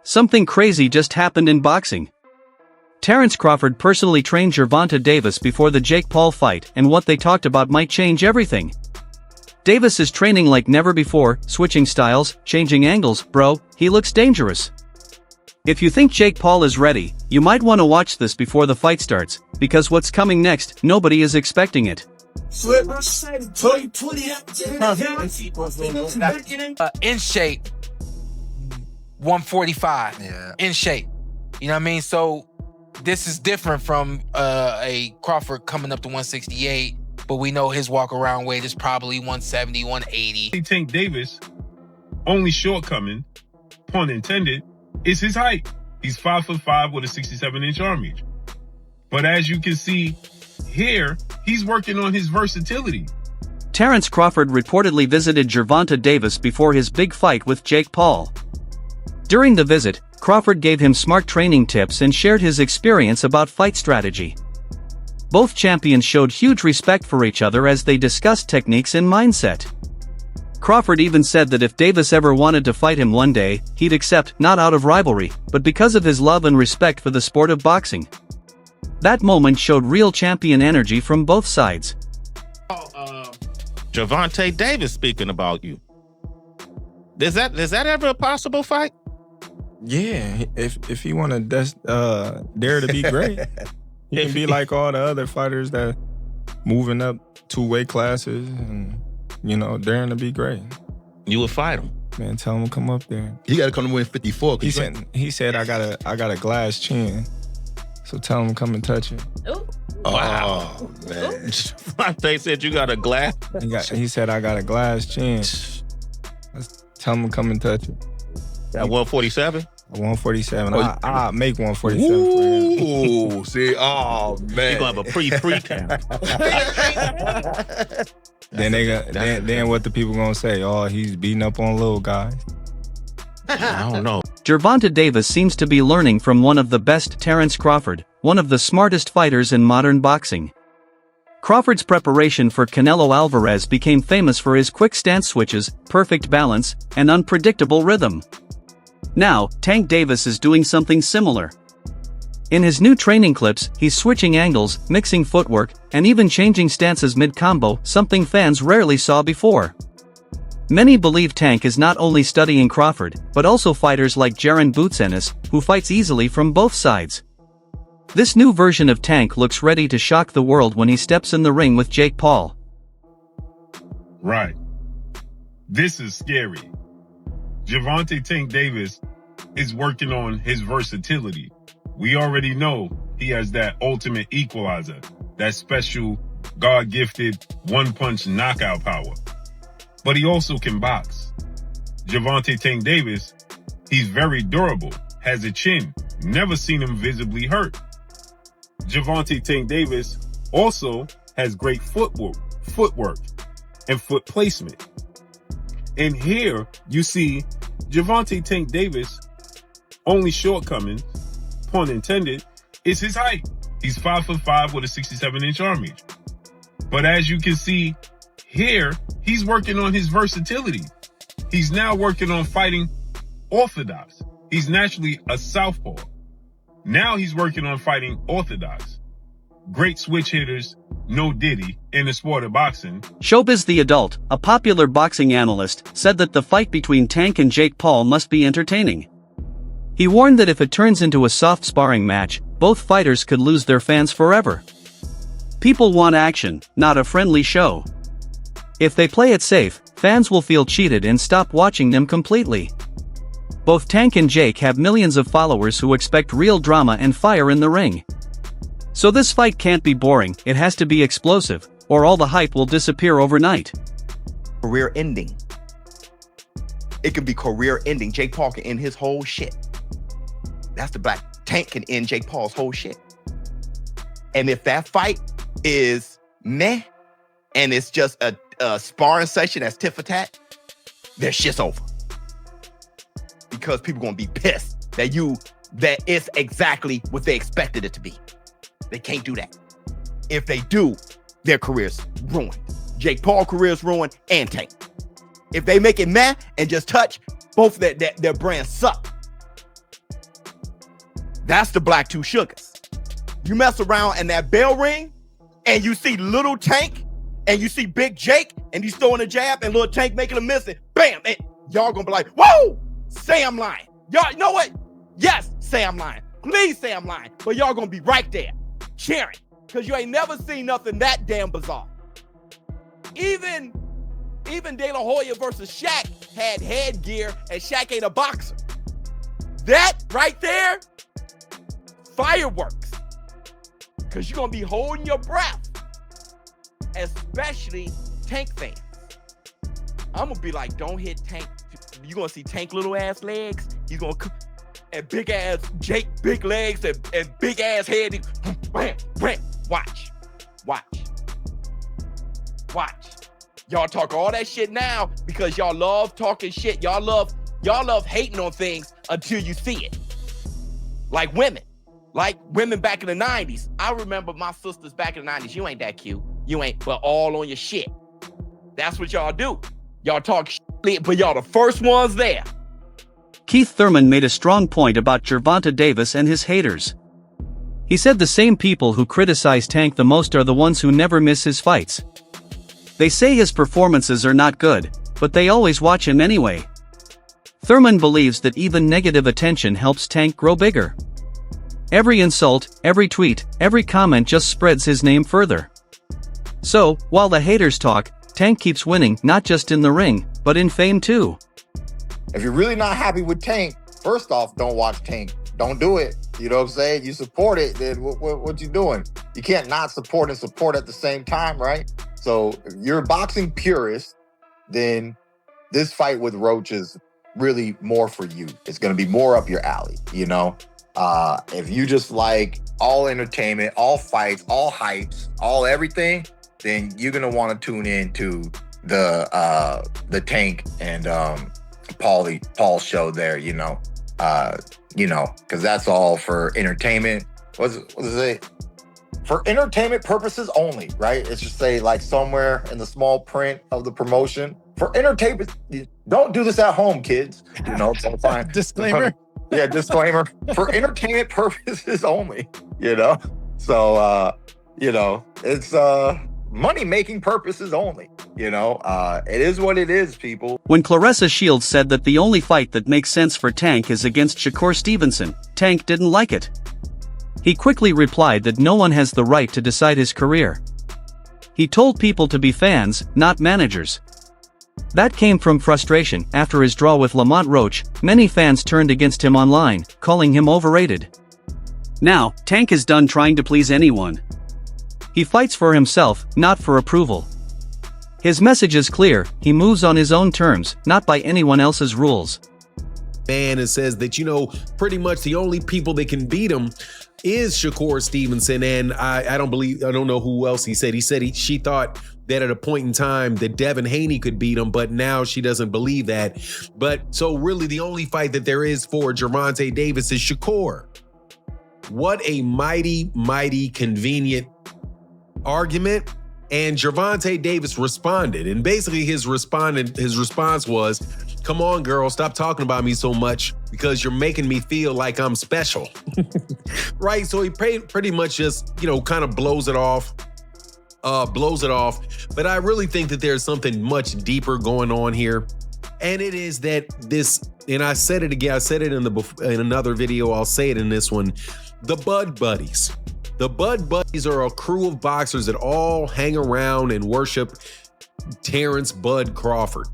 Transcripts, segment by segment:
Something crazy just happened in boxing. Terence Crawford personally trained Gervonta Davis before the Jake Paul fight, and what they talked about might change everything. Davis is training like never before, switching styles, changing angles. Bro, he looks dangerous. If you think Jake Paul is ready, you might want to watch this before the fight starts, because what's coming next, nobody is expecting it. In shape, 145. Yeah. In shape. You know what I mean? So this is different from a Crawford coming up to 168, but we know his walk around weight is probably 170, 180. Tank Davis, only shortcoming, pun intended, is his height. He's 5'5" with a 67-inch arm reach. But as you can see here, he's working on his versatility. Terence Crawford reportedly visited Gervonta Davis before his big fight with Jake Paul. During the visit, Crawford gave him smart training tips and shared his experience about fight strategy. Both champions showed huge respect for each other as they discussed techniques and mindset. Crawford even said that if Davis ever wanted to fight him one day, he'd accept, not out of rivalry, but because of his love and respect for the sport of boxing. That moment showed real champion energy from both sides. Gervonta Davis speaking about you. Is that ever a possible fight? Yeah, if he want to dare to be great, he can be like all the other fighters that moving up 2 weight classes and, daring to be great. You would fight him. Man, tell him to come up there. He got to come to win 54. He said I got a glass chin, so tell him to come and touch it. Ooh. Wow, man. They said you got a glass. He said I got a glass chin. Let's tell him to come and touch it. At 147? 147. I'll make 147 for him. Ooh, see, oh man. You're gonna have a pre-camp. Then what the people gonna say? Oh, he's beating up on little guys. I don't know. Gervonta Davis seems to be learning from one of the best, Terence Crawford, one of the smartest fighters in modern boxing. Crawford's preparation for Canelo Alvarez became famous for his quick stance switches, perfect balance, and unpredictable rhythm. Now, Tank Davis is doing something similar. In his new training clips, he's switching angles, mixing footwork, and even changing stances mid-combo, something fans rarely saw before. Many believe Tank is not only studying Crawford, but also fighters like Gervonta Davis, who fights easily from both sides. This new version of Tank looks ready to shock the world when he steps in the ring with Jake Paul. Right. This is scary. Gervonta Tank Davis is working on his versatility. We already know he has that ultimate equalizer, that special God-gifted one-punch knockout power. But he also can box. Gervonta Tank Davis, he's very durable, has a chin, never seen him visibly hurt. Gervonta Tank Davis also has great footwork and foot placement. And here you see Gervonta Tank Davis, only shortcoming, pun intended, is his height. He's 5'5" with a 67-inch arm reach. But as you can see here, he's working on his versatility. He's now working on fighting orthodox. He's naturally a southpaw. Now he's working on fighting orthodox. Great switch hitters, no diddy, in the sport of boxing. Showbiz the Adult, a popular boxing analyst, said that the fight between Tank and Jake Paul must be entertaining. He warned that if it turns into a soft sparring match, both fighters could lose their fans forever. People want action, not a friendly show. If they play it safe, fans will feel cheated and stop watching them completely. Both Tank and Jake have millions of followers who expect real drama and fire in the ring. So this fight can't be boring, it has to be explosive, or all the hype will disappear overnight. Career ending. It can be career ending. Jake Paul can end his whole shit. That's the black. Tank can end Jake Paul's whole shit. And if that fight is meh, and it's just a sparring session that's tit for tat, their shit's over. Because people gonna be pissed that it's exactly what they expected it to be. They can't do that. If they do, their career's ruined. Jake Paul career's ruined and Tank. If they make it meh and just touch, both their brands suck. That's the black two sugars. You mess around in that bell ring and you see little Tank and you see Big Jake and he's throwing a jab and little Tank making a miss and bam, and y'all gonna be like, whoa, say I'm lying. Y'all, you know what? Yes, say I'm lying. Please say I'm lying. But y'all gonna be right there cheering because you ain't never seen nothing that damn bizarre. Even De La Hoya versus Shaq had headgear and Shaq ain't a boxer. That right there, fireworks. Because you're going to be holding your breath, especially Tank fans. I'm going to be like, don't hit Tank. You're going to see Tank little ass legs. He's going to, and big ass Jake, big legs and big ass head. Bam, bam. Watch. Y'all talk all that shit now because y'all love talking shit. Y'all love hating on things until you see it. Like women back in the 90s. I remember my sisters back in the 90s. You ain't that cute. You ain't, but all on your shit. That's what y'all do. Y'all talk shit, but y'all the first ones there. Keith Thurman made a strong point about Gervonta Davis and his haters. He said the same people who criticize Tank the most are the ones who never miss his fights. They say his performances are not good, but they always watch him anyway. Thurman believes that even negative attention helps Tank grow bigger. Every insult, every tweet, every comment just spreads his name further. So, while the haters talk, Tank keeps winning not just in the ring, but in fame too. If you're really not happy with Tank, first off, don't watch Tank. Don't do it. You know what I'm saying? You support it, then what you doing? You can't not support and support at the same time, right? So if you're a boxing purist, then this fight with Roach is really more for you. It's going to be more up your alley, you know? If you just like all entertainment, all fights, all hypes, all everything, then you're going to want to tune in to the Tank and Paul's show there, you know, because that's all for entertainment. What does it say? For entertainment purposes only, right? It's just say like somewhere in the small print of the promotion. For entertainment, don't do this at home, kids. You know, it's all fine. Disclaimer. Yeah, disclaimer. For entertainment purposes only, you know? So, it's money-making purposes only, you know? It is what it is, people. When Claressa Shields said that the only fight that makes sense for Tank is against Shakur Stevenson, Tank didn't like it. He quickly replied that no one has the right to decide his career. He told people to be fans, not managers. That came from frustration. After his draw with Lamont Roach, many fans turned against him online, calling him overrated. Now, Tank is done trying to please anyone. He fights for himself, not for approval. His message is clear: he moves on his own terms, not by anyone else's rules. And says that, pretty much the only people that can beat him is Shakur Stevenson, and I don't know who else he said. He said she thought that at a point in time that Devin Haney could beat him, but now she doesn't believe that. But so really the only fight that there is for Gervonta Davis is Shakur. What a mighty, mighty convenient argument. And Gervonta Davis responded, and basically his response was, "Come on, girl, stop talking about me so much because you're making me feel like I'm special." Right? So he pretty much just, kind of blows it off. But I really think that there's something much deeper going on here. And it is that this, and I said it again, I said it in another video, I'll say it in this one, the Bud Buddies. The Bud Buddies are a crew of boxers that all hang around and worship Terence Bud Crawford.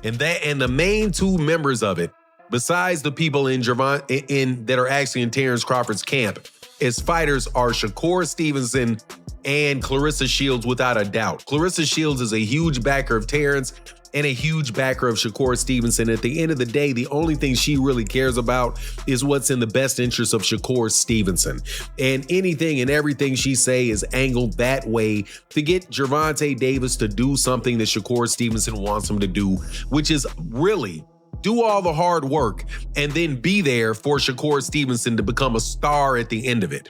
And the main two members of it, besides the people that are actually in Terence Crawford's camp, as fighters are Shakur Stevenson and Claressa Shields, without a doubt. Claressa Shields is a huge backer of Terence and a huge backer of Shakur Stevenson. At the end of the day, the only thing she really cares about is what's in the best interest of Shakur Stevenson. And anything and everything she say is angled that way to get Gervonta Davis to do something that Shakur Stevenson wants him to do, which is really do all the hard work and then be there for Shakur Stevenson to become a star at the end of it.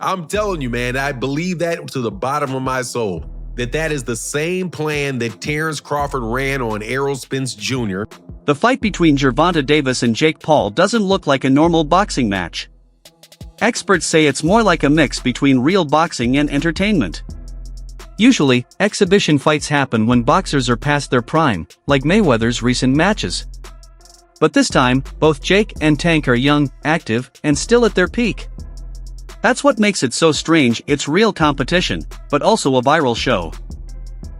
I'm telling you, man, I believe that to the bottom of my soul. That is the same plan that Terence Crawford ran on Errol Spence Jr. The fight between Gervonta Davis and Jake Paul doesn't look like a normal boxing match. Experts say it's more like a mix between real boxing and entertainment. Usually, exhibition fights happen when boxers are past their prime, like Mayweather's recent matches. But this time, both Jake and Tank are young, active, and still at their peak. That's what makes it so strange. It's real competition, but also a viral show.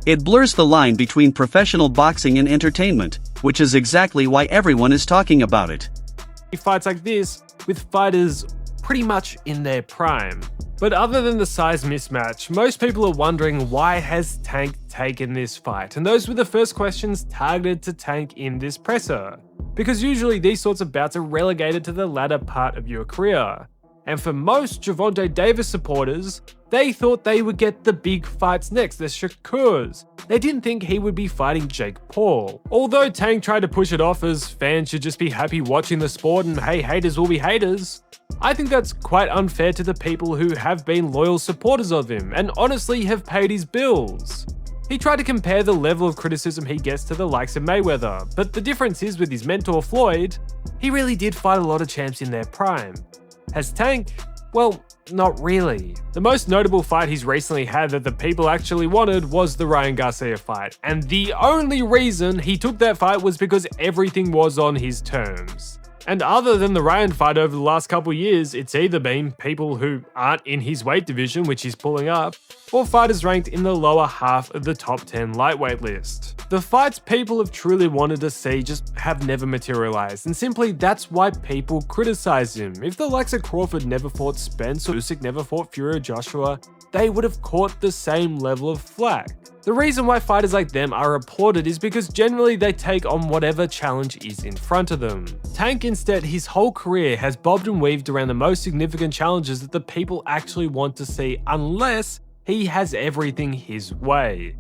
It blurs the line between professional boxing and entertainment, which is exactly why everyone is talking about it. Fights like this with fighters pretty much in their prime. But other than the size mismatch, most people are wondering, why has Tank taken this fight? And those were the first questions targeted to Tank in this presser. Because usually these sorts of bouts are relegated to the latter part of your career. And for most Gervonta Davis supporters, they thought they would get the big fights next, the SHOCKS. They didn't think he would be fighting Jake Paul. Although Tank tried to push it off as fans should just be happy watching the sport and hey, haters will be haters, I think that's quite unfair to the people who have been loyal supporters of him and honestly have paid his bills. He tried to compare the level of criticism he gets to the likes of Mayweather, but the difference is with his mentor Floyd, he really did fight a lot of champs in their prime. Has Tank? Well, not really. The most notable fight he's recently had that the people actually wanted was the Ryan Garcia fight, and the only reason he took that fight was because everything was on his terms. And other than the Ryan fight over the last couple years, it's either been people who aren't in his weight division, which he's pulling up, or fighters ranked in the lower half of the top 10 lightweight list. The fights people have truly wanted to see just have never materialized, and simply that's why people criticize him. If the likes of Crawford never fought Spence or Usyk never fought Fury or Joshua, they would have caught the same level of flack. The reason why fighters like them are applauded is because generally they take on whatever challenge is in front of them. Tank instead, his whole career has bobbed and weaved around the most significant challenges that the people actually want to see, unless he has everything his way.